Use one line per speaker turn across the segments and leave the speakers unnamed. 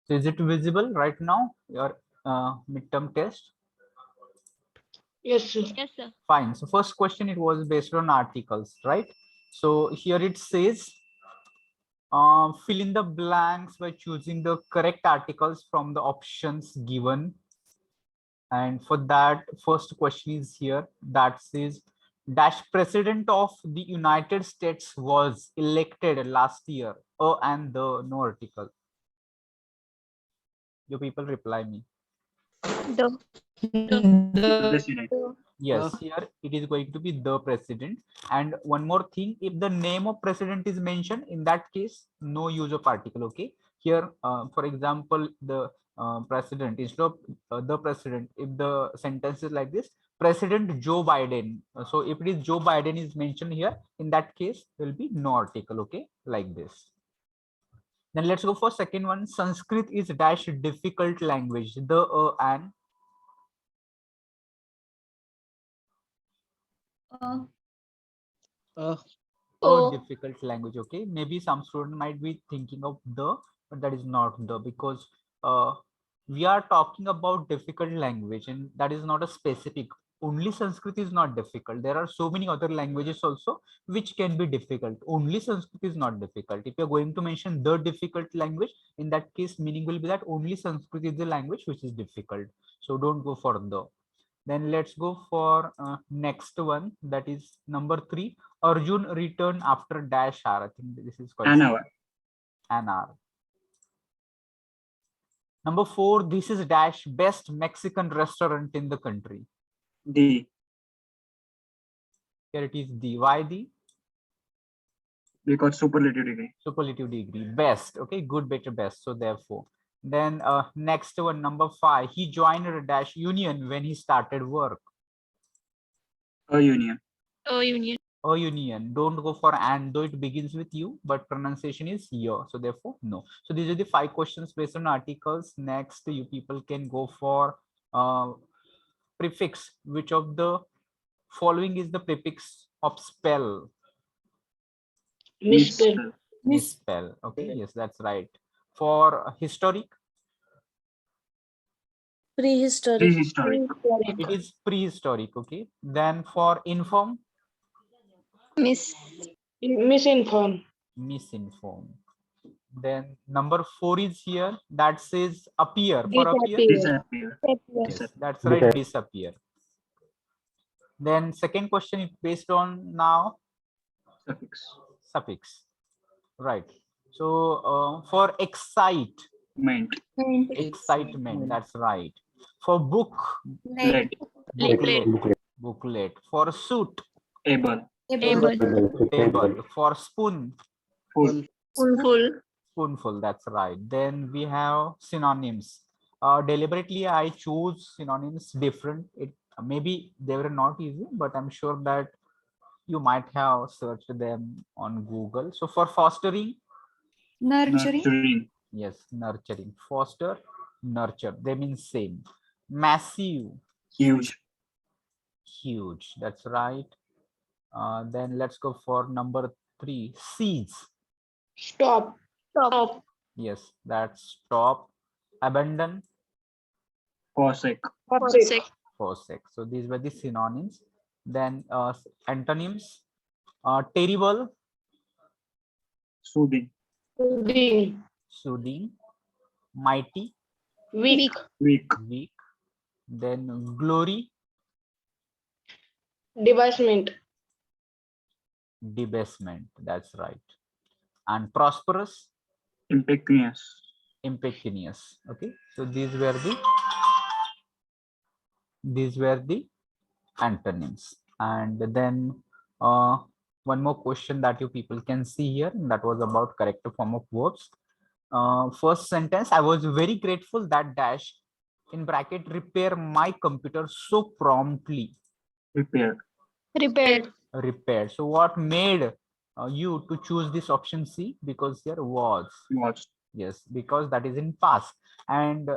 So is it visible right now, your midterm test?
Yes, sir.
Yes, sir.
Fine. So first question, it was based on articles, right? So here it says, fill in the blanks by choosing the correct articles from the options given. And for that, first question is here that says, dash president of the United States was elected last year. And the no article. You people reply me.
The
The president.
Yes, here it is going to be the president. And one more thing, if the name of president is mentioned, in that case, no use of article. Okay. Here, for example, the president, instead of the president, if the sentence is like this, President Joe Biden. So if it is Joe Biden is mentioned here, in that case, there will be no article. Okay, like this. Then let's go for second one. Sanskrit is dash difficult language. The and a
O.
difficult language. Okay, maybe some student might be thinking of the, but that is not the, because we are talking about difficult language, and that is not a specific. Only Sanskrit is not difficult. There are so many other languages also which can be difficult. Only Sanskrit is not difficult. If you're going to mention the difficult language, in that case meaning will be that only Sanskrit is the language which is difficult. So don't go for the. Then let's go for next one, that is number 3. Arjun returned after dash hour. I think this is quite
An hour.
an hour. Number 4, this is dash best Mexican restaurant in the country.
The.
Here it is the. Why the?
Because superlative degree.
Superlative degree. Best. Okay, good, better, best. So therefore. Then next one, number 5. He joined a dash union when he started work.
A union.
O union.
A union. Don't go for and, though it begins with U, but pronunciation is yo. So therefore, no. So these are the 5 questions based on articles. Next, you people can go for prefix. Which of the following is the prefix of spell?
Misspell.
Misspell. Okay, yes, that's right. For historic,
Prehistoric.
Prehistoric.
it is prehistoric. Okay. Then for inform,
Misinformed.
misinformed. Then number 4 is here, that says appear. For appear,
Disappear.
yes, that's right, disappear. Then second question is based on now
Suffix.
suffix, right? So for excite,
Meant.
excitement, that's right. For book,
Let.
booklet. For suit,
Able.
table. For spoon,
Full.
Full.
spoonful, that's right. Then we have synonyms. Deliberately I choose synonyms different. It maybe they were not easy, but I'm sure that you might have searched them on Google. So for fostering,
Nurturing.
yes, nurturing. Foster, nurture, they mean same. Massive,
Huge.
huge, that's right. Then let's go for number 3, seeds.
Stop.
Stop.
Yes, that's stop. Abandon,
Forsake.
Forsake.
forsake. So these were the synonyms. Then antonyms, terrible,
Soothing.
soothing, mighty,
Weak.
Weak.
weak. Then glory,
Debasement.
debasement, that's right. And prosperous,
Impecunious.
impecunious. Okay, so these were the antonyms. And then one more question that you people can see here, and that was about correct form of verbs. First sentence, I was very grateful that dash in bracket repair my computer so promptly.
Repaired.
Repaired.
So what made you to choose this option C? Because here was.
Was.
Yes, because that is in past, and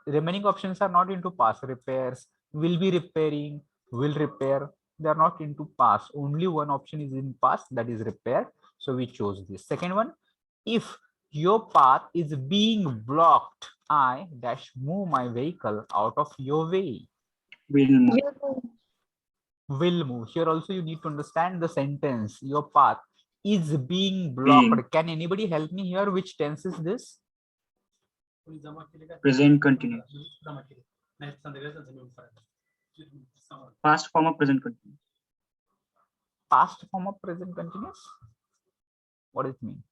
remaining options are not into past. Repairs, will be repairing, will repair, they are not into past. Only one option is in past, that is repair. So we chose this. Second one, if Your path is being blocked. I dash move my vehicle out of your way.
Will move.
Will move. Here also you need to understand the sentence. Your path is being blocked.
Being.
Can anybody help me here? Which tense is this?
Present continuous. Past form of present continuous.
Past form of present continuous? What does it mean?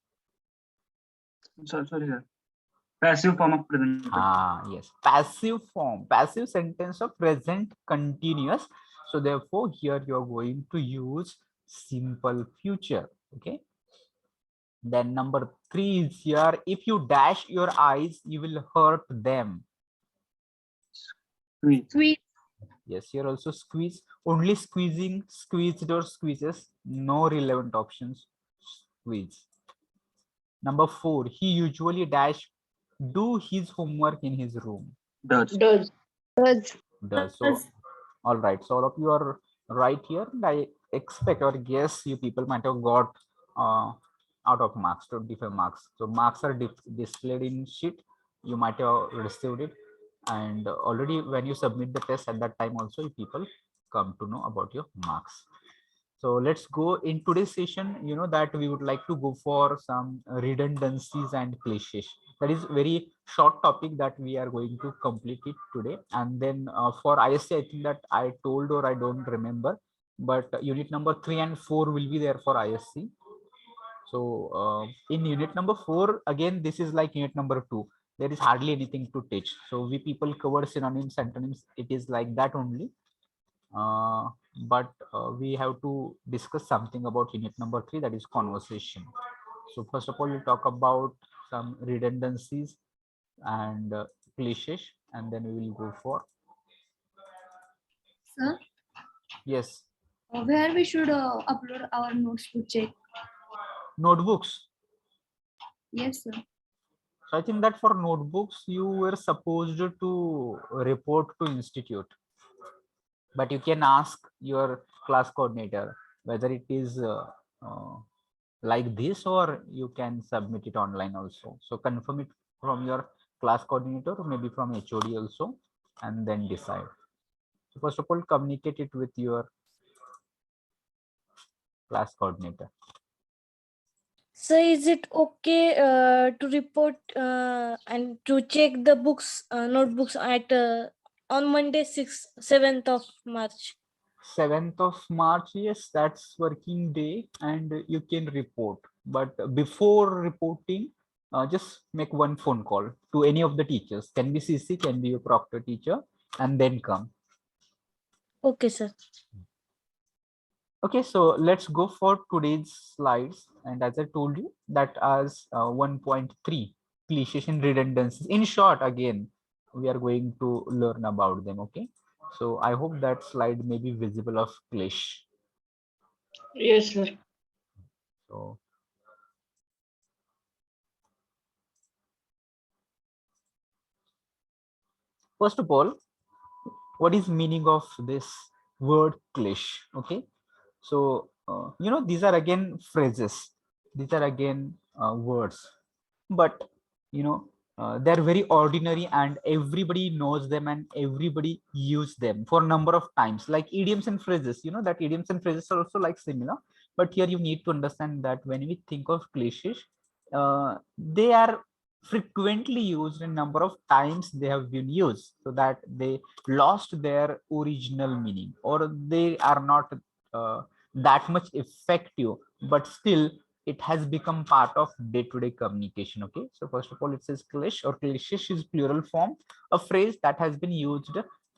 Sorry, sir. Passive form of present continuous.
Yes, passive form, passive sentence of present continuous. So therefore here you are going to use simple future. Okay, then number 3 is here. If you dash your eyes, you will hurt them.
Squeeze.
Yes, here also squeeze. Only squeezing, squeezed or squeezes. No relevant options. Squeeze. Number 4, he usually dash do his homework in his room.
Does.
Does.
Does. So all right, so all of you are right here, and I expect or guess you people might have got out of marks, 25 marks. So marks are displayed in sheet. You might have received it, and already when you submit the test at that time also, you people come to know about your marks. So let's go in today's session. You know that we would like to go for some redundancies and cliches. That is very short topic that we are going to complete it today. And then for ISC, I think that I told or I don't remember, but unit number 3 and 4 will be there for ISC. So in unit number 4, again, this is like unit number 2. There is hardly anything to teach. So we people cover synonyms, antonyms. It is like that only. But we have to discuss something about unit number 3, that is conversation. So first of all, we'll talk about some redundancies and cliches, and then we will go for.
Sir,
Yes.
Where we should upload our notes to check?
Notebooks.
Yes, sir.
So I think that for notebooks, you were supposed to report to institute, but you can ask your class coordinator whether it is like this, or you can submit it online also. So confirm it from your class coordinator or maybe from HOD also, and then decide. So first of all, communicate it with your class coordinator.
So is it okay to report and to check the books, notebooks at on Monday, 7th of March?
7th of March, yes, that's working day, and you can report. But before reporting, just make one phone call to any of the teachers. Can be CC, can be your proctor teacher, and then come.
Okay, sir.
Okay, so let's go for today's slides. And as I told you, that as 1.3 cliches and redundancies. In short, again, we are going to learn about them. Okay, so I hope that slide may be visible of cliche.
Yes, sir.
So first of all, what is meaning of this word cliche? Okay, so these are again phrases, these are again words, but they're very ordinary and everybody knows them and everybody use them for a number of times, like idioms and phrases. You know that idioms and phrases are also like similar, but here you need to understand that when we think of cliches, they are frequently used in number of times they have been used, so that they lost their original meaning, or they are not that much effective, but still it has become part of day-to-day communication. Okay, so first of all, it says cliche, or cliché is plural form, a phrase that has been used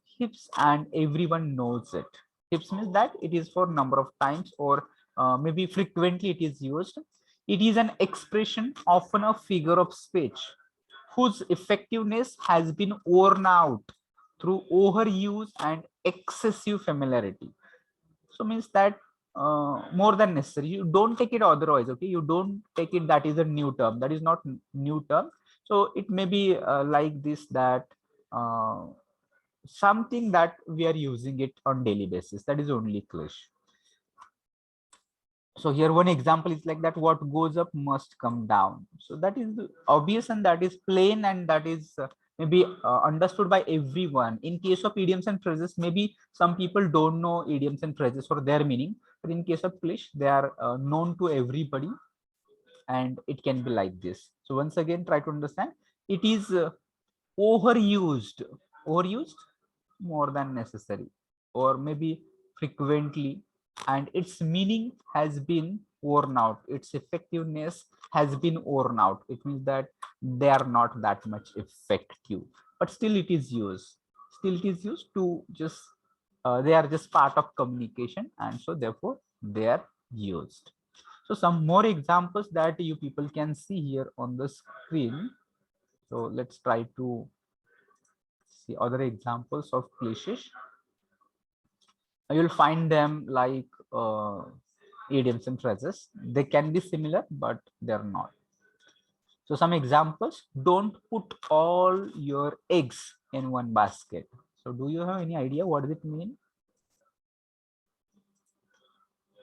heaps and everyone knows it. Heaps means that it is for number of times, or maybe frequently it is used. It is an expression, often a figure of speech, whose effectiveness has been worn out through overuse and excessive familiarity. So means that more than necessary, you don't take it otherwise. Okay, you don't take it that is a new term, that is not new term. So it may be like this, that uh, something that we are using it on daily basis, that is only cliche. So here one example is like that, what goes up must come down. So that is obvious and that is plain and that is maybe understood by everyone. In case of idioms and phrases, maybe some people don't know idioms and phrases or their meaning, but in case of English, they are known to everybody, and it can be like this. So once again, try to understand. It is overused more than necessary, or maybe frequently, and its meaning has been worn out, its effectiveness has been worn out. It means that they are not that much effective, but still it is used, to just they are just part of communication, and so therefore they are used. So some more examples that you people can see here on the screen. So let's try to see other examples of cliches. You'll find them like idioms and phrases. They can be similar, but they're not. So some examples: don't put all your eggs in one basket. So do you have any idea what does it mean?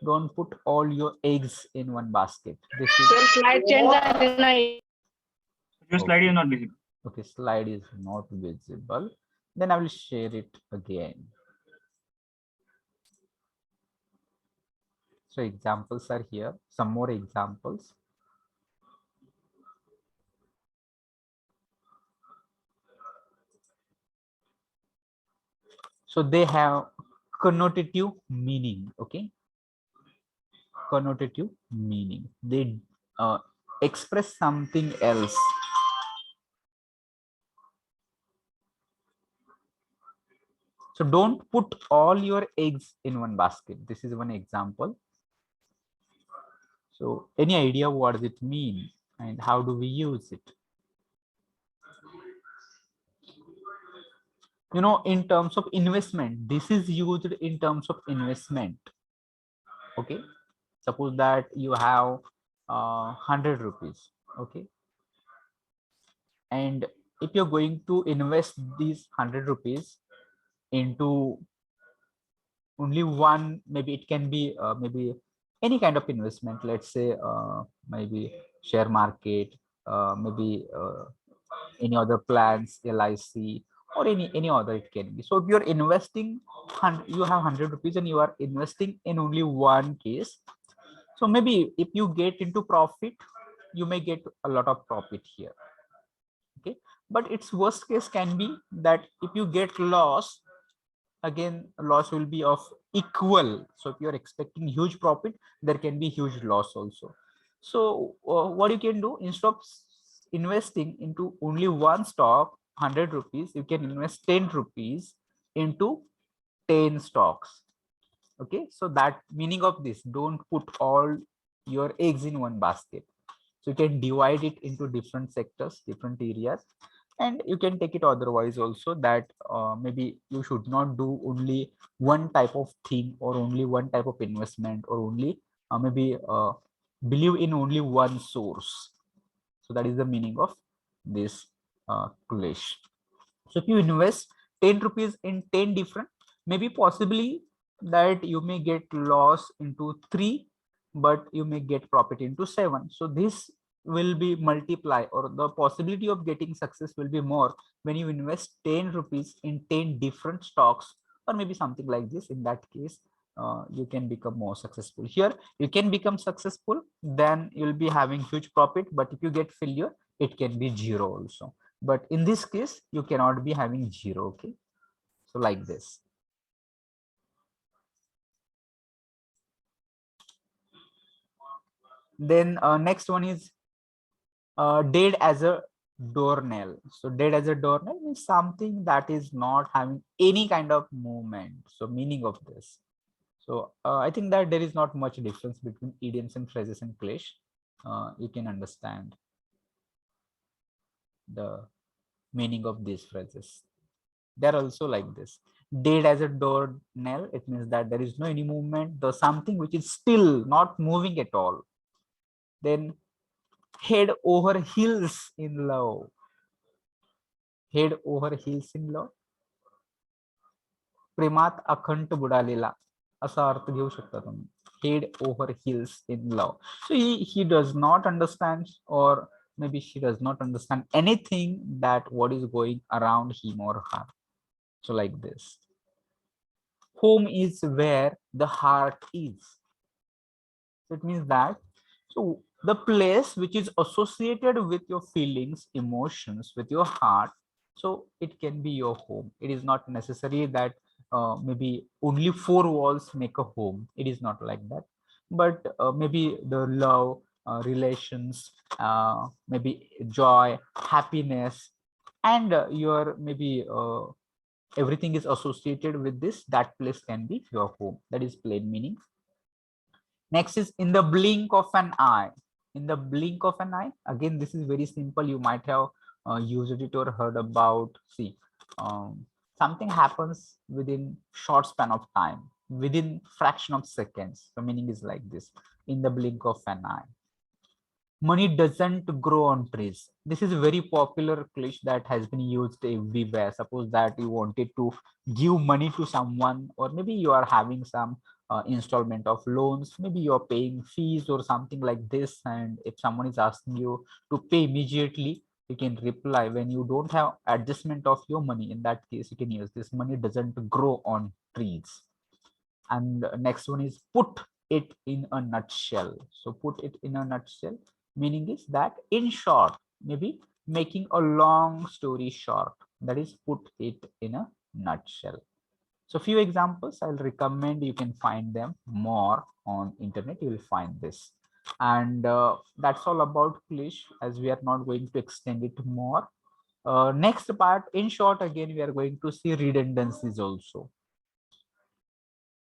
Don't put all your eggs in one basket. This is
Slide change झाली नाही.
Your slide is not visible.
okay. Slide is not visible. Then I will share it again. So examples are here. Some more examples. So they have connotative meaning. Okay, connotative meaning. They express something else. So don't put all your eggs in one basket. This is one example. So any idea what does it mean and how do we use it? You know, in terms of investment, this is used in terms of investment. Okay, suppose that you have 100 rupees. Okay, and if you're going to invest these 100 rupees into only one, maybe it can be maybe any kind of investment, let's say maybe share market, maybe any other plans, LIC, or any other it can be. So if you're investing, you have 100 rupees and you are investing in only one case. So maybe if you get into profit, you may get a lot of profit here. Okay, but its worst case can be that if you get loss, again loss will be of equal. So if you're expecting huge profit, there can be huge loss also. So what you can do, instead of investing into only one stock 100 rupees, you can invest 10 rupees into 10 stocks. Okay, so that meaning of this, don't put all your eggs in one basket. So you can divide it into different sectors, different areas, and you can take it otherwise also, that maybe you should not do only one type of thing or only one type of investment, or only maybe believe in only one source. So that is the meaning of this clash. So if you invest 10 rupees in 10 different, maybe possibly that you may get loss into 3, but you may get profit into 7. So this will be multiply, or the possibility of getting success will be more when you invest 10 rupees in 10 different stocks, or maybe something like this. In that case, you can become more successful. Here you can become successful, then you'll be having huge profit, but if you get failure, it can be zero also. But in this case, you cannot be having zero. Okay, so like this. Then next one is dead as a doornail. So dead as a doornail means something that is not having any kind of movement. So meaning of this. So I think that there is not much difference between idioms and phrases and clash. You can understand the meaning of these phrases. They're also like this. Dead as a doornail, it means that there is no any movement, the something which is still not moving at all. Then head over heels in love. Head over heels in love, प्रेमात अखंड बुडालेला असा अर्थ घेऊ शकता तुम्ही. head over heels in love. So he does not understand, or maybe she does not understand anything that what is going around him or her. So like this. Home is where the heart is. So it means that, so the place which is associated with your feelings, emotions, with your heart, so it can be your home. It is not necessary that maybe only four walls make a home. It is not like that. But maybe the love, relations, maybe joy, happiness, and your maybe everything is associated with this, that place can be your home. That is plain meaning. Next is in the blink of an eye. In the blink of an eye. Again, this is very simple. You might have used it or heard about. See, something happens within short span of time, within fraction of seconds. The meaning is like this: in the blink of an eye. Money doesn't grow on trees. This is a very popular cliche that has been used everywhere. Suppose that you wanted to give money to someone, or maybe you are having some installment of loans, maybe you're paying fees or something like this, and if someone is asking you to pay immediately, you can reply, when you don't have adjustment of your money, in that case you can use this: money doesn't grow on trees. And next one is put it in a nutshell. So put it in a nutshell, meaning is that in short, maybe making a long story short, that is put it in a nutshell. So few examples I'll recommend, you can find them more on internet, you will find this. And that's all about cliche, as we are not going to extend it more. Next part, in short, again we are going to see redundancies also.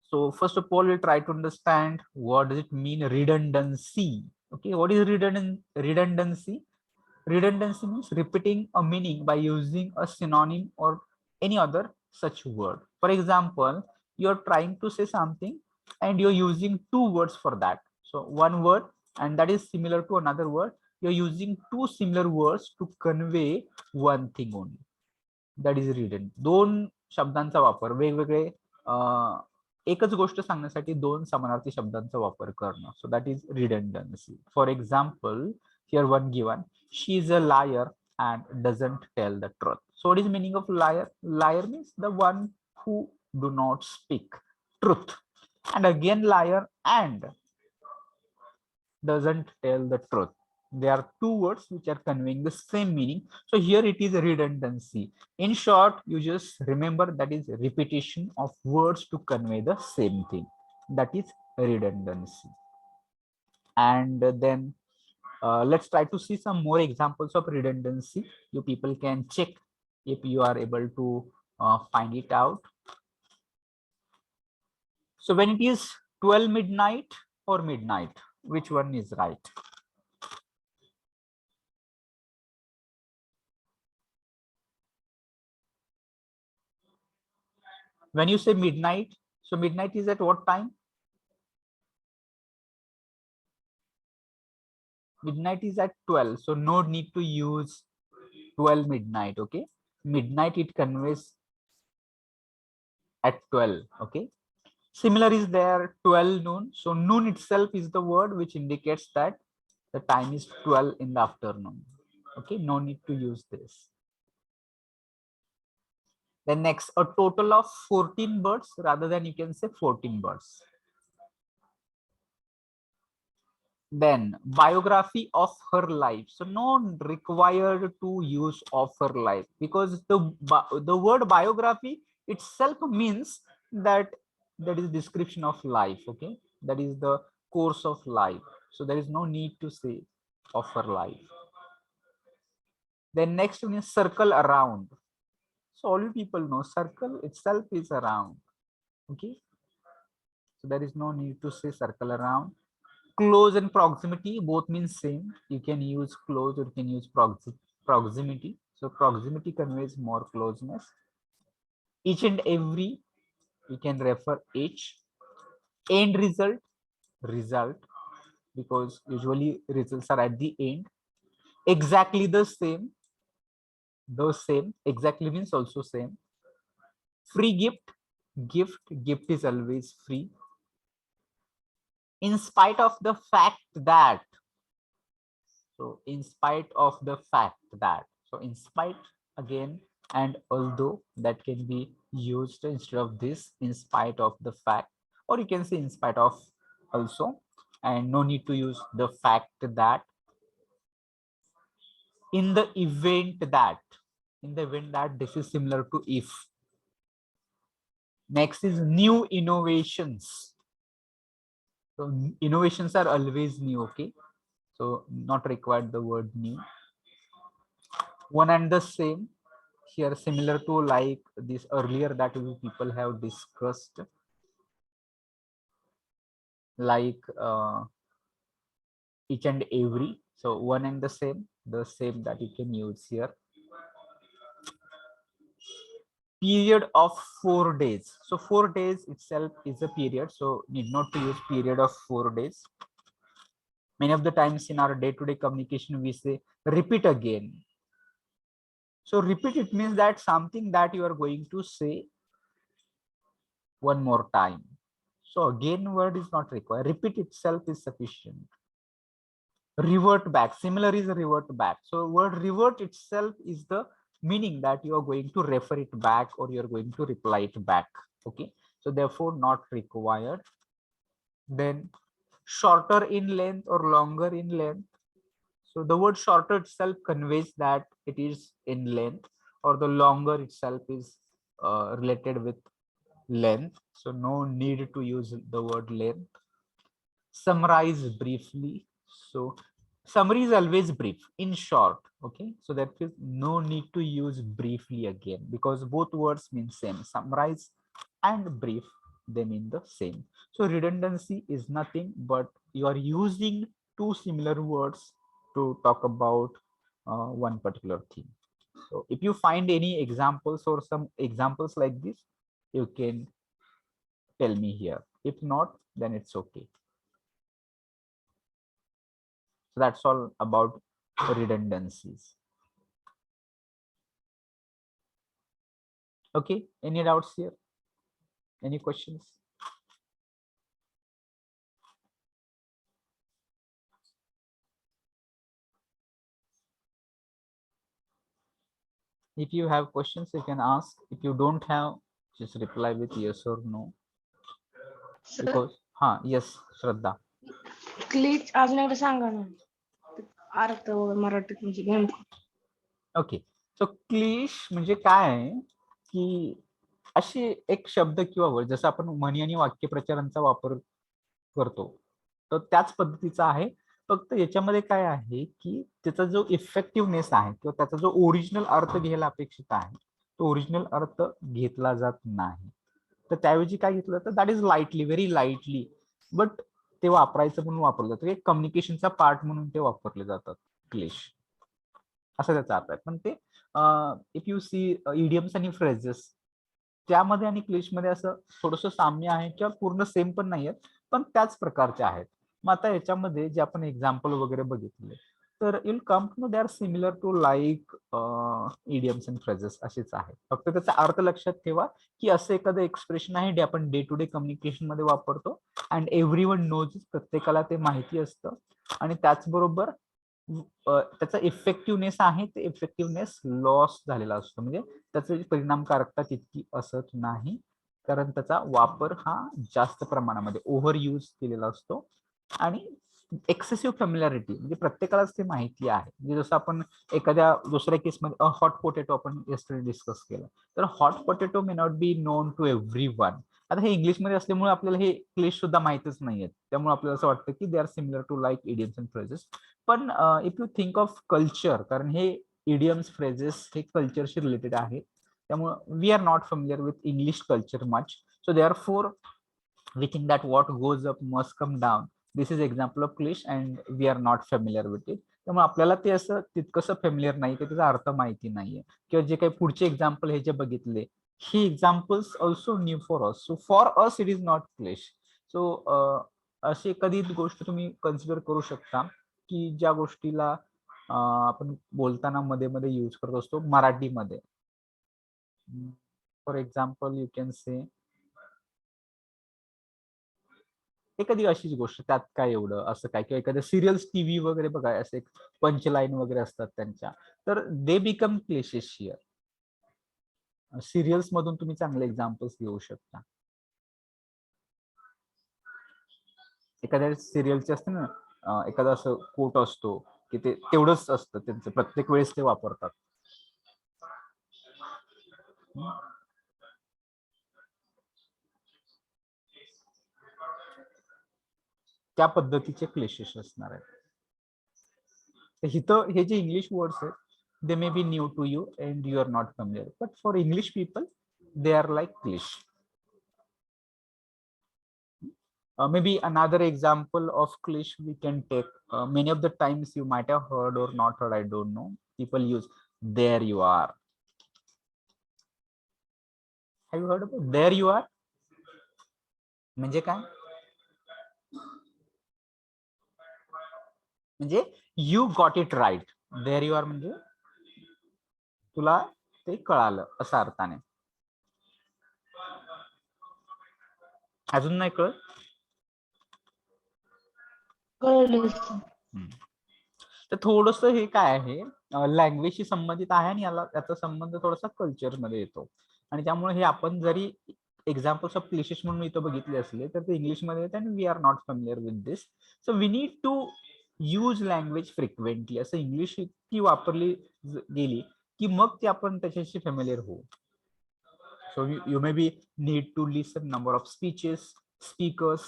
So first of all, we'll try to understand what does it mean redundancy. Okay, what is redundancy? Redundancy means repeating a meaning by using a synonym or any other such word. For example, you're trying to say something and you're using two words for that. So one word and that is similar to another word. You're using two similar words to convey one thing only. That is redundant. दोन शब्दांचा वापर वेगवेगळे एकच गोष्ट सांगण्यासाठी दोन समानार्थी शब्दांचा वापर करणं. So that is redundancy. For example, here one given: she is a liar and doesn't tell the truth. So what is meaning of liar? Liar means the one who do not speak truth. And again liar and doesn't tell the truth. There are two words which are conveying the same meaning. So here it is a redundancy. In short, you just remember that is repetition of words to convey the same thing. That is redundancy. And then let's try to see some more examples of redundancy. You people can check if you are able to find it out. So when it is 12 midnight or midnight, which one is right? When you say midnight, so midnight is at what time? Midnight is at 12. So no need to use 12 midnight. Okay. Midnight it conveys at 12. Okay. Similar is there 12 noon. So noon itself is the word which indicates that the time is 12 in the afternoon. Okay. No need to use this. Then next, a total of 14 birds, rather than you can say 14 birds. Then biography of her life. So no required to use of her life, because the word biography itself means that is description of life. Okay, that is the course of life. So there is no need to say of her life. Then next one is circle around. So all you people know circle itself is around. Okay, so there is no need to say circle around. Close and proximity both mean same. You can use close or you can use proximity. So proximity conveys more closeness. Each and every, you can refer each. End result, result, because usually results are at the end. Exactly the same, exactly means also same. Free gift, gift is always free. in spite of the fact that. So in spite of the fact that. So in spite again, and although, that can be used instead of this, in spite of the fact, or you can say in spite of also, and no need to use the fact that. In the event that, in the event that, this is similar to if. Next is new innovations. So innovations are always new, okay? So not required the word new. One and the same, here similar to like this earlier that we people have discussed, like each and every. So one and the same that you can use here. Period of 4 days. So 4 days itself is a period, so need not to use period of 4 days. Many of the times in our day-to-day communication we say repeat again. So repeat, it means that something that you are going to say one more time. So again word is not required, repeat itself is sufficient. Revert back, similar is revert back. So word revert itself is the meaning that you are going to refer it back or you are going to reply it back. Okay, so therefore not required. Then shorter in length or longer in length. So the word shorter itself conveys that it is in length, or the longer itself is related with length. So no need to use the word length. Summarize briefly. So summary is always brief, in short. Okay, so that is no need to use briefly again, because both words mean same. Summarize and brief, they mean the same. So redundancy is nothing but you are using two similar words to talk about one particular thing. So if you find any examples or some examples like this, you can tell me here. If not, then it's okay. So that's all about redundancies. Okay, any doubts here? Any questions? If you have questions, you can ask. If you don't have, just reply with yes or no. Because, yes, Shraddha.
Cliche अजून एकदा सांगा ना अर्थ मराठीत म्हणजे नेमकं.
Okay, सो cliché म्हणजे काय आहे की अशी एक शब्द किंवा वड, जसं आपण म्हणी आणि वाक्यप्रचारांचा वापर करतो, तर त्याच पद्धतीचा आहे. फक्त याच्यामध्ये काय आहे की त्याचा जो इफेक्टिव्हनेस आहे किंवा त्याचा जो ओरिजिनल अर्थ घ्यायला अपेक्षित आहे, तो ओरिजिनल अर्थ घेतला जात नाही. तर त्याऐवजी काय घेतलं जातं, that is lightly, very lightly, but ते वापरायचं म्हणून वापरलं जातं. एक कम्युनिकेशनचा पार्ट म्हणून ते वापरले जातात क्लिश, असं त्याचा अर्थ आहे. पण ते इफ यू सी इडियम्स आणि फ्रेजेस, त्यामध्ये आणि क्लिशमध्ये असं थोडंसं साम्य आहे किंवा पूर्ण सेम पण नाही आहेत, पण त्याच प्रकारचे आहेत. मग आता याच्यामध्ये जे आपण एक्झाम्पल वगैरे बघितले, तर you'll come to know they are similar to like idioms and phrases असेच आहेत. फक्त त्याचा अर्थ लक्षात ठेवा की असं एखादं एक्सप्रेशन आहे जे आपण डे टू डे कम्युनिकेशन मध्ये वापरतो अँड एव्हरीवन नोज, प्रत्येकाला ते माहिती असतं, आणि त्याचबरोबर त्याचा इफेक्टिव्हनेस आहे ते इफेक्टिव्हनेस लॉस झालेला असतो. म्हणजे त्याची परिणामकारकता तितकी असत नाही, कारण त्याचा वापर हा जास्त प्रमाणामध्ये ओव्हर यूज केलेला असतो. आणि एक्सेसिव्ह फॅमिलॅरिटी म्हणजे प्रत्येकालाच ते माहिती आहे. म्हणजे जसं आपण एखाद्या दुसऱ्या केसमध्ये हॉट पोटॅटो आपण येस्टरडे डिस्कस केलं, तर hot potato may not be known to everyone. आता हे इंग्लिशमध्ये असल्यामुळे आपल्याला हे क्लिश सुद्धा माहितच नाहीयेत, त्यामुळे आपल्याला असं वाटतं की they are similar to like idioms and phrases. पण if you think of culture, कारण हे इडियम्स फ्रेजेस हे कल्चरशी रिलेटेड आहे, त्यामुळे we are not familiar with English culture much. So they are for we think that what goes up must come down. This is example of cliché and we are not familiar with it. त्यामुळे आपल्याला ते असं तितकंसं familiar नाही की त्याचा अर्थ माहिती नाहीये. किंवा जे काही पुढचे एक्झाम्पल हे जे बघितले, ही examples also new for us. So for us it is not cliche. सो अशी एखादी गोष्ट तुम्ही कन्सिडर करू शकता की ज्या गोष्टीला आपण बोलताना मध्ये मध्ये यूज करत असतो मराठीमध्ये. For example you can say एखादी अशीच गोष्ट, त्यात काय एवढं असं काय, किंवा एखाद्या सिरियल्स टीव्ही वगैरे बघा, असे पंचलाईन वगैरे असतात त्यांच्या, तर दे बिकम क्लिशेस हिअर. सिरियल्स मधून तुम्ही चांगले एक्झाम्पल्स घेऊ शकता. एखाद्या सिरियलचे असते ना, एखादा असं कोट असतो की ते तेवढंच असतं त्यांचं, प्रत्येक वेळेस ते वापरतात. त्या पद्धतीचे क्लेशेस असणार आहेत. इथं हे जे इंग्लिश वर्ड्स आहेत, they may be new to you and you are not familiar, but for English people they are like cliché. Maybe another example of cliché we can take, many of the times you might have heard or not heard, I don't know, people use there you are. Have you heard about there you are? म्हणजे काय? म्हणजे you got it right. there you are म्हणजे तुला ते कळालं असा अर्थाने. अजून नाही कळत?
कळलं.
तर थोडस हे काय आहे, लँग्वेजशी संबंधित आहे आणि याचा संबंध थोडासा कल्चर मध्ये येतो, आणि त्यामुळे हे आपण जरी एक्झाम्पल्स ऑफ क्लिशेस म्हणून इथं बघितले असले तर ते इंग्लिशमध्ये येते आणि we are not familiar with this. So we need to use language frequently. असं इंग्लिश इतकी वापरली गेली की मग ते आपण त्याच्याशी फॅमिलियर होऊ. So you maybe need to listen number of speeches, speakers,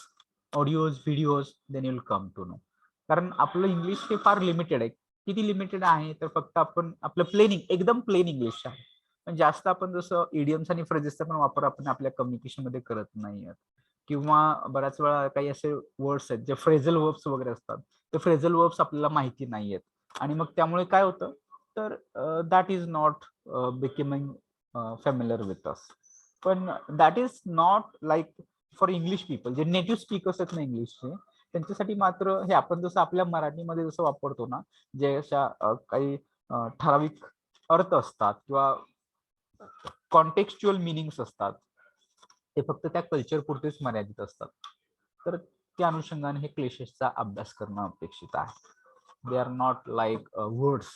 audios, videos, then you'll come to know. कारण आपलं इंग्लिश हे फार लिमिटेड आहे. किती लिमिटेड आहे तर फक्त आपण आपलं प्लेन, एकदम प्लेन इंग्लिश आहे, पण जास्त आपण जसं इडियम्स आणि फ्रेजेसचा पण वापर आपण आपल्या कम्युनिकेशन मध्ये करत नाही. किंवा बऱ्याच वेळा काही असे वर्ड्स आहेत जे फ्रेझल वर्ब्स वगैरे असतात, ते फ्रेझल वर्ब्स आपल्याला माहिती नाही आहेत, आणि मग त्यामुळे काय होतं तर that is not becoming familiar with us. पण that is not like for English people, J native speakers आहेत ना इंग्लिशचे, त्यांच्यासाठी मात्र हे आपण जसं आपल्या मराठीमध्ये जसं वापरतो ना, जे अशा काही ठराविक अर्थ असतात किंवा कॉन्टेक्स्च्युअल मिनिंग्स असतात, ते फक्त त्या कल्चर पुरतेच मर्यादित असतात. तर त्या अनुषंगाने हे क्लेशेसचा अभ्यास करणं अपेक्षित आहे. They are not like words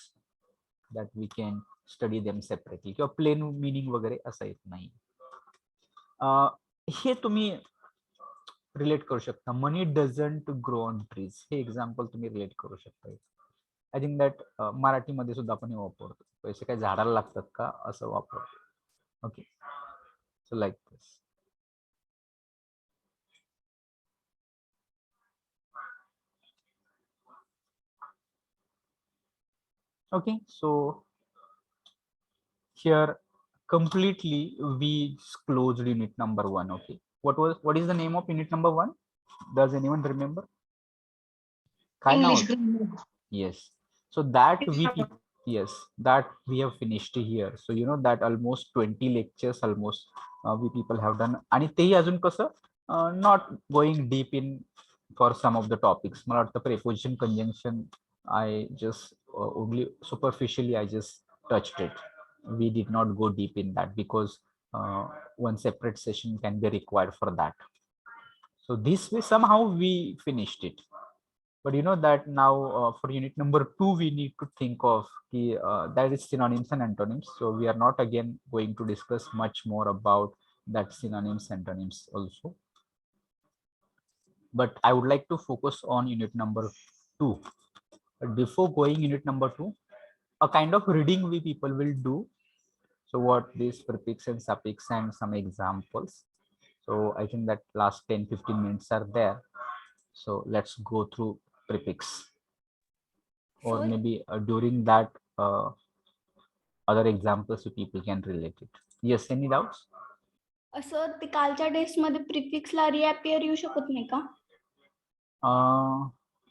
that we can study them separately, किंवा प्लेन मिनिंग वगैरे असं येत नाही. हे तुम्ही रिलेट करू शकता. Money doesn't grow on trees, हे एक्झाम्पल तुम्ही रिलेट करू शकता. आय थिंक दॅट मराठीमध्ये सुद्धा आपण हे वापरतो. पैसे काय झाडाला लागतात का असं वापरतो. Okay, so like this. Okay, so here completely we closed unit number 1. Okay, what is the name of unit number 1? Does anyone remember?
English grammar.
Yes, so that we have finished here. So you know that almost 20 lectures almost we people have done, आणि तेही अजून कसं not going deep in for some of the topics. मला वाटतं preposition conjunction I just only superficially I just touched it. We did not go deep in that because one separate session can be required for that. So this way somehow we finished it. But you know that now for unit number 2 we need to think of that is synonyms and antonyms. So we are not again going to discuss much more about that synonyms and antonyms also. But I would like to focus on unit number 2. But before going unit number 2, a kind of reading we people will do. So what these prefix and suffix and some examples. So I think that last 10-15 minutes are there. So let's go through prefix. Or
Sir?
maybe during that other examples so people can relate it. Yes, any doubts?
Sir ते कालच्या test मध्ये प्रिफिक्सला रिअपियर येऊ शकत नाही का?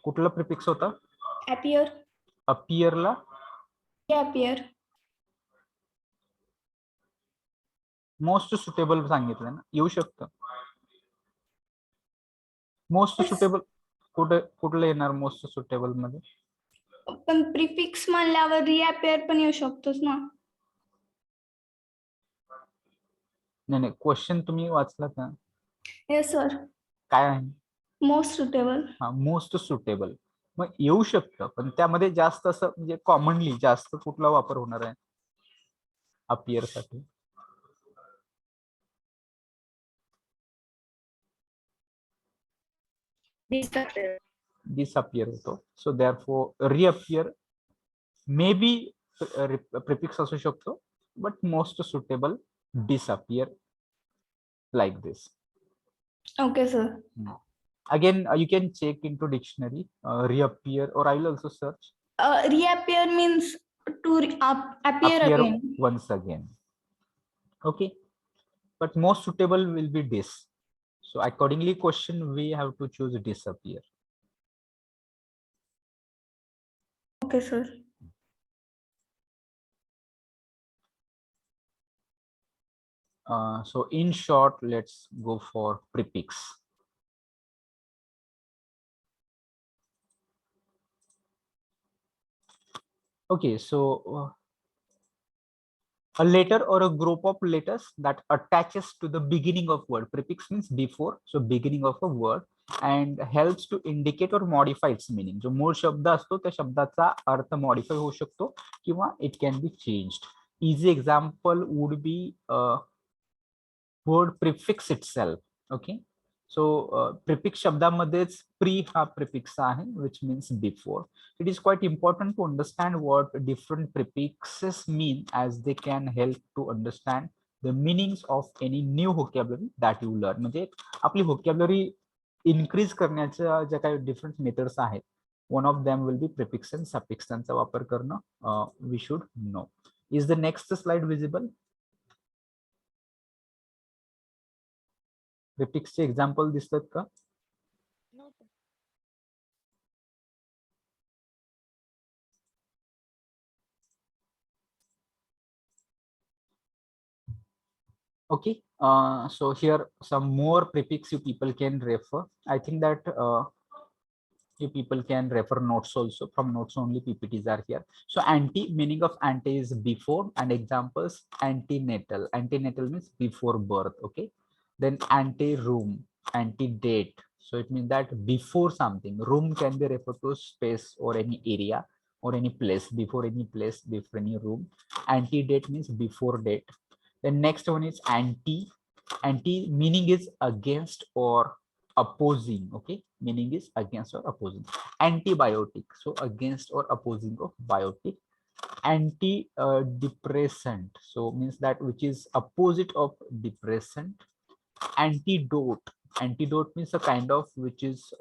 कुठला prefix होता?
Appear.
अपियरला
रिअपियर.
Most suitable सांगितलं ना, येऊ शकतं. मोस्ट सुटेबल कुठलं येणार मोस्ट सुटेबल मध्ये?
पण प्रिफिक्स म्हणल्यावर रिअपियर पण येऊ शकतोच ना.
नाही क्वेश्चन तुम्ही वाचला का?
Yes sir.
काय आहे?
Most suitable.
मोस्ट सुटेबल मग येऊ शकतं, पण त्यामध्ये जास्त असं म्हणजे कॉमनली जास्त कुठला वापर होणार आहे अपियर साठी? disappear होतो. सो therefore reappear may be prefix असू शकतो, but most suitable disappear like this.
Okay, sir.
Again, you can check into dictionary, reappear, or I will also search
Reappear means to appear
appear
again.
once again. Okay, but most suitable will be dis. So accordingly, question we have to choose disappear.
Okay, sir.
So in short, let's go for prefix. Okay, so a letter or a group of letters that attaches to the beginning of word. Prefix means before, so beginning of a word, and helps to indicate or modify its meaning. जो मूळ शब्द असतो त्या शब्दाचा अर्थ modify होऊ शकतो किंवा it can be changed. Easy example would be word prefix itself. Okay, so prefix शब्दामध्येच pre हा prefix आहे, which means before. It is quite important to understand what different prefixes mean, as they can help to understand the meanings of any new vocabulary that you learn. म्हणजे आपली vocabulary increase करण्याच्या ज्या काही different methods आहेत, one of them will be prefix and suffix. त्यांचा वापर करणं we should know. Is the next slide visible? Prefix चे example दिसतात का? Okay, so here some more prefix you people can refer. I think that you people can refer notes also. From notes only PPTs are here. So anti, meaning of anti is before, and examples antenatal. Antenatal means before birth. Okay, then ante-room, ante-date. So it means that before something. Room can be referred to space or any area or any place, before any place, before any room. Ante-date means before date. The next one is anti. Anti meaning is against or opposing. Okay, meaning is against or opposing. Antibiotic, so against or opposing of biotic. Anti-depressant, so means that which is opposite of depressant. Antidote, antidote means a kind of which is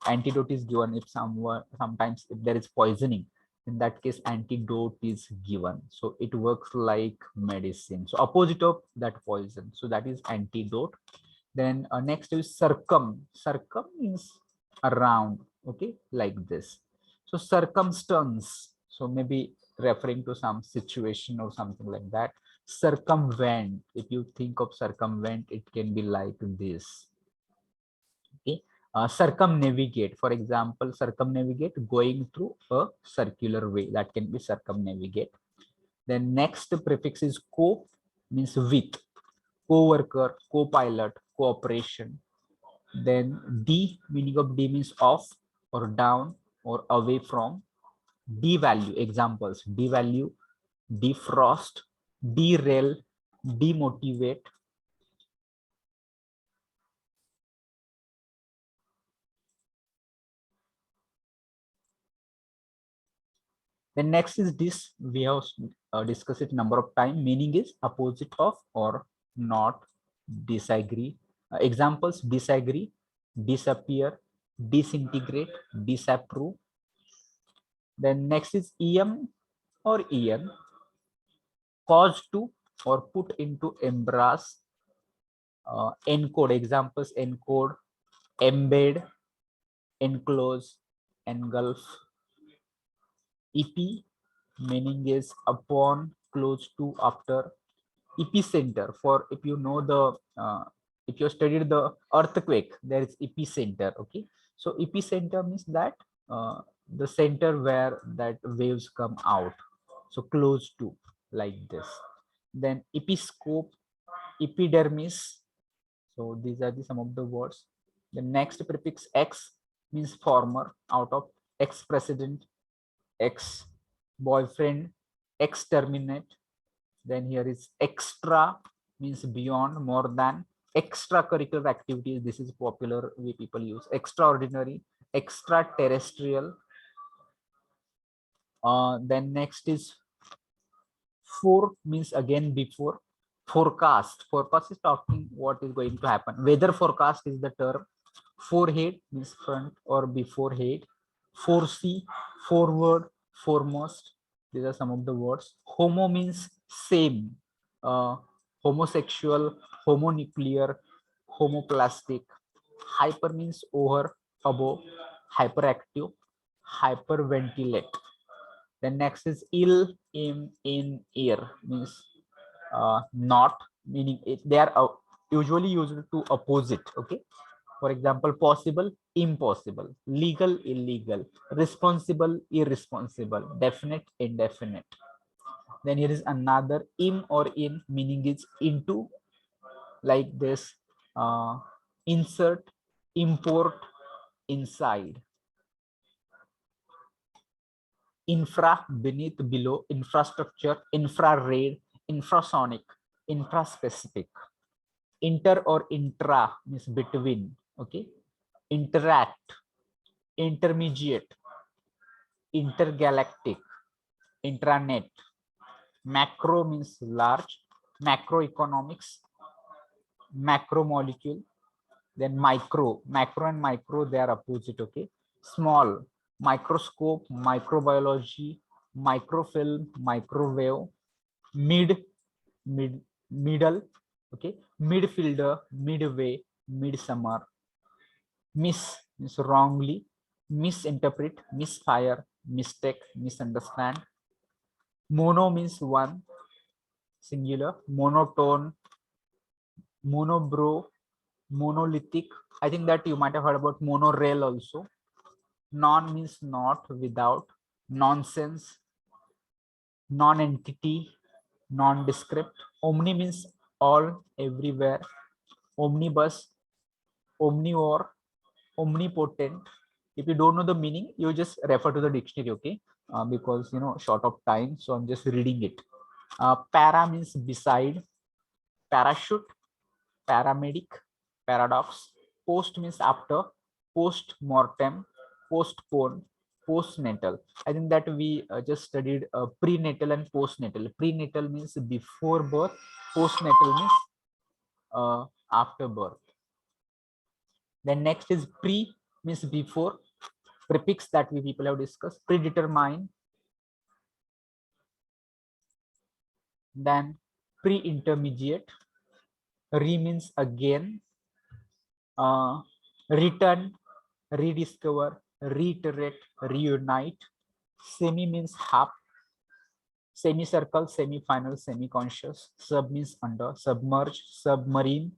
antidote is given if someone, sometimes if there is poisoning, in that case antidote is given, so it works like medicine, so opposite of that poison, so that is antidote. Then next is circum. Circum means around. Okay, like this. So circumstance, so maybe referring to some situation or something like that. Circumvent, if you think of circumvent, it can be like this. Okay, circumnavigate, for example, circumnavigate, going through a circular way, that can be circumnavigate. Then next prefix is co, means with, co-worker, co-pilot, cooperation. Then D, meaning of D means off or down or away from. Devalue, examples, devalue, defrost, derail, demotivate. Then next is this, we have discussed it number of time, meaning is opposite of or not, disagree. Examples, disagree, disappear, disintegrate, disapprove. Then next is em or en, cause to or put into embrace. Encode, examples, encode, embed, enclose, engulf. EP, meaning is upon, close to, after. Epicenter, for if you know the if you studied the earthquake, there is epicenter. Okay, so epicenter means that the center where that waves come out, so close to, like this. Then episcope, epidermis, so these are the some of the words. The next prefix X means former, out of, ex-president, ex-boyfriend, ex-terminate. Then here is extra, means beyond, more than. Extracurricular activities, this is popular way people use. Extraordinary, extraterrestrial. Then next is for, means again before. Forecast, forecast is talking what is going to happen. Weather forecast is the term. Forehead means front or before head. Foresee, forward, foremost. These are some of the words. Homo means same. Homosexual, homonuclear, homoplastic. Hyper means over, above. Hyperactive, hyperventilate. Then next is ill, in, ear, means not, meaning they are usually used to opposite. Okay. For example, possible, impossible, legal, illegal, responsible, irresponsible, definite, indefinite. Then here is another im or in, meaning is into, like this. Insert, import, inside. Infra, beneath, below. Infrastructure, infrared, infrasonic, infraspecific. Inter or intra means between. Okay. Interact, intermediate, intergalactic, intranet. Macro means large, macroeconomics, macromolecule. Then macro and micro, they are opposite. Okay. Small, microscope, microbiology, microfilm, microwave. Middle. Okay. Midfielder, midway, midsummer. Miss means wrongly, misinterpret, misfire, mistake, misunderstand. Mono means one, singular. Monotone, monobro, monolithic. I think that you might have heard about monorail also. Non means not, without. Nonsense, non-entity, nondescript. Omni means all, everywhere. Omnibus, omnivore, omnipotent. If you don't know the meaning, you just refer to the dictionary. Okay. Because short of time, so I'm just reading it. Para means beside. Parachute, paramedic, paradox. Post means after. Post mortem, postpone, postnatal. I think that we just studied prenatal and postnatal. Prenatal means before birth, postnatal means after birth. Then next is pre, means before. Prefix that we people have discussed. Predetermine. Then pre-intermediate. Re means again. Return, rediscover, reiterate, reunite. Semi means half. Semicircle, semi-final, semi-conscious. Sub means under. Submerge, submarine.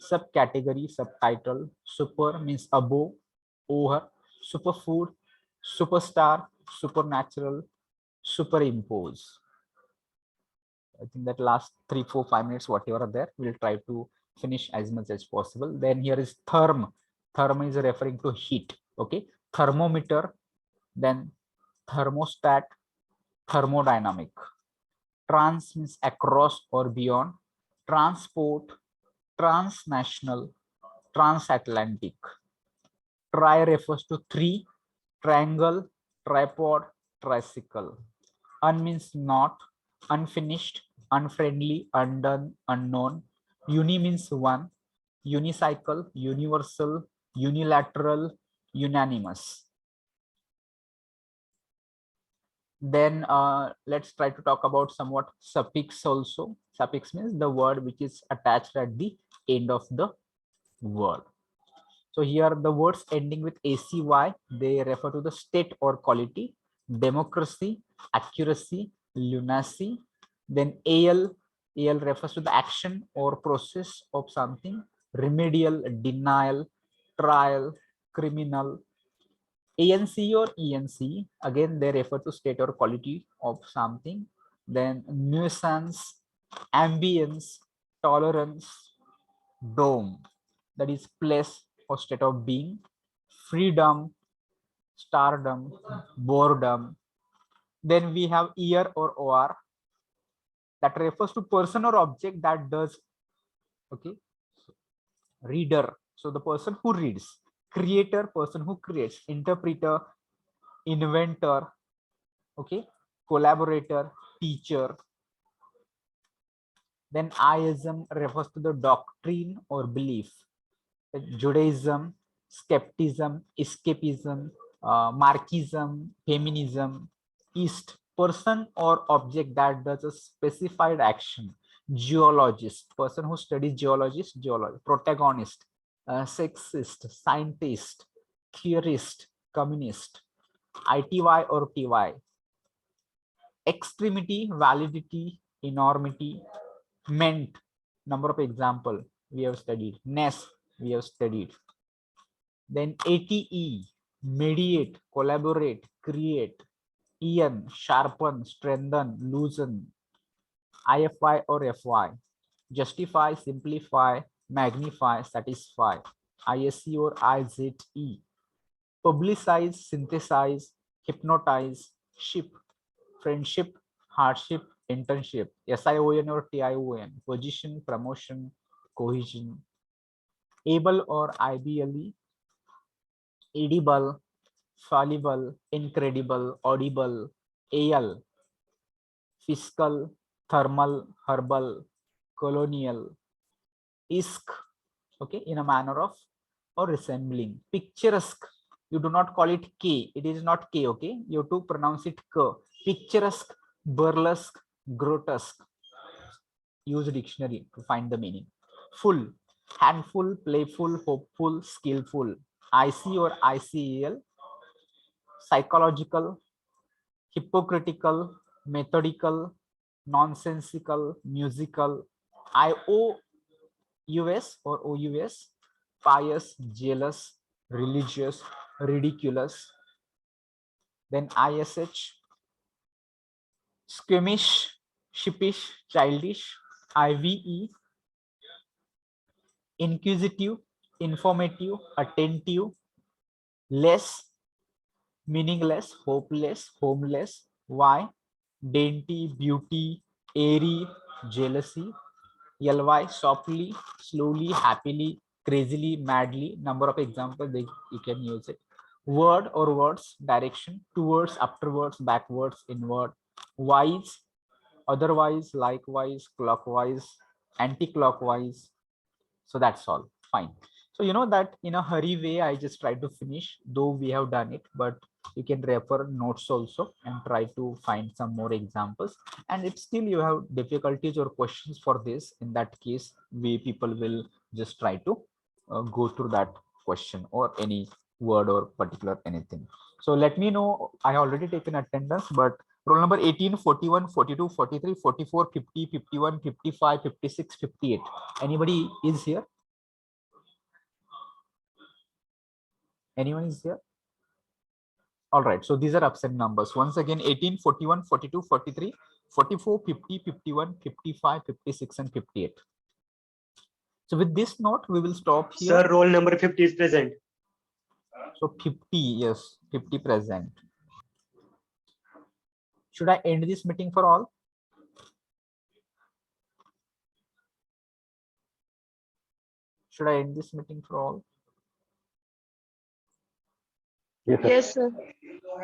Subcategory, subtitle. Super means above, over. Superfood, superstar, supernatural, superimpose. I think that last 3, 4, 5 minutes, whatever are there, we'll try to finish as much as possible. Then here is therm. Therm is referring to heat. Okay. Thermometer, then thermostat, thermodynamic. Trans means across or beyond. Transport, transnational, transatlantic. Tri refers to three. Triangle, tripod, tricycle. Un means not, unfinished, unfriendly, undone, unknown. Uni means one. Unicycle, universal, unilateral, unanimous. Then let's try to talk about somewhat suffix also. Suffix means the word which is attached at the end of the word. So here the words ending with ACY, they refer to the state or quality. Democracy, accuracy, lunacy. Then AL refers to the action or process of something. Remedial, denial, trial, criminal. ANC or ENC, again they refer to state or quality of something. Then nuisance, ambience, tolerance, dome, that is place, or state of being, freedom, stardom, boredom. Then we have ear or or that refers to person or object that does. Okay, reader, so the person who reads, creator, person who creates, interpreter, inventor, okay, collaborator, teacher. Then ism refers to the doctrine or belief. Judaism, skepticism, escapism, Marxism, feminism. East, person or object that does a specified action. Geologist, person who studies geologist, geologist. Protagonist, sexist, scientist, theorist, communist. ITY or TY. Extremity, validity, enormity, meant, number of example we have studied. Ness, we have studied. Then ATE, mediate, collaborate, create. EN, sharpen, strengthen, loosen. IFY or FY, justify, simplify, magnify, satisfy. ISC or IZE, publicize, synthesize, hypnotize, ship, friendship, hardship, internship. SION or TION, position, promotion, cohesion. Able or IBLE, edible, fallible, incredible, audible, AL, fiscal, thermal, herbal, colonial, isk, okay, in a manner of or resembling. Picturesque, you do not call it K, it is not K, okay, you have to pronounce it K. Picturesque, burlesque, grotesque. Use a dictionary to find the meaning. Full, handful, playful, hopeful, skillful. IC or ICEL, psychological, hypocritical, methodical, nonsensical, musical. IOUS or OUS, pious, jealous, religious, ridiculous. Then ISH, squeamish, sheepish, childish. IVE, inquisitive, informative, attentive, less, meaningless, hopeless, homeless. Why? Dainty, beauty, airy, jealousy. LY, softly, slowly, happily, crazily, madly. Number of examples you can use it. Word or words, direction, towards, afterwards, backwards, inward. Wise, otherwise, likewise, clockwise, anti-clockwise. So that's all. Fine. So you know that in a hurry way, I just try to finish, though we have done it, but you can refer notes also and try to find some more examples. And if still you have difficulties or questions for this, in that case, we people will just try to go through that question or any word or particular anything. So let me know. I already taken attendance, but roll number 18, 41, 42, 43, 44, 50, 51, 55, 56, 58. Anybody is here? Anyone is here? All right, so these are absent numbers. Once again, 18, 41, 42, 43, 44, 50, 51, 55, 56, and 58. So with this note, we will stop here.
Sir, roll number 50 is present.
So 50, yes, 50 present. Should I end this meeting for all? Should I end this meeting for all?
Yes, sir.